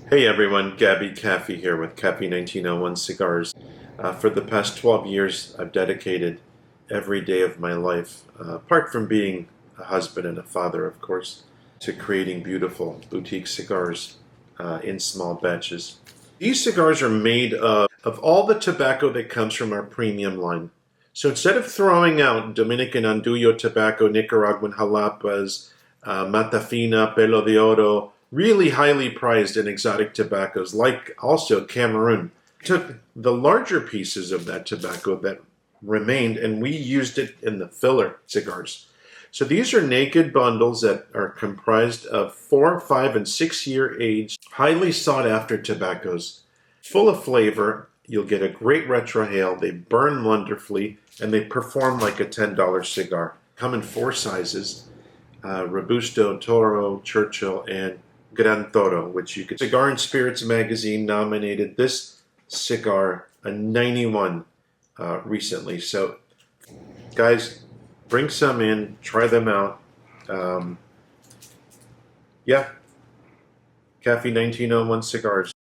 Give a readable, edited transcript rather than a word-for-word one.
Hey everyone, Kafie here with Kafie 1901 Cigars. For the past 12 years, I've dedicated every day of my life, apart from being a husband and a father, of course, to creating beautiful boutique cigars in small batches. These cigars are made of all the tobacco that comes from our premium line. So instead of throwing out Dominican Andullo tobacco, Nicaraguan jalapas, Matafina, Pelo de Oro, really highly prized and exotic tobaccos, like also Cameroon, took the larger pieces of that tobacco that remained and we used it in the filler cigars. So these are naked bundles that are comprised of 4, 5, and 6 year aged, highly sought after tobaccos, full of flavor. You'll get a great retrohale. They burn wonderfully and they perform like a $10 cigar. Come in 4 sizes: Robusto, Toro, Churchill, and Gran Toro, which you could. Cigar and Spirits magazine nominated this cigar a 91 recently. So, guys, bring some in, try them out. Yeah, Kafie 1901 Cigars.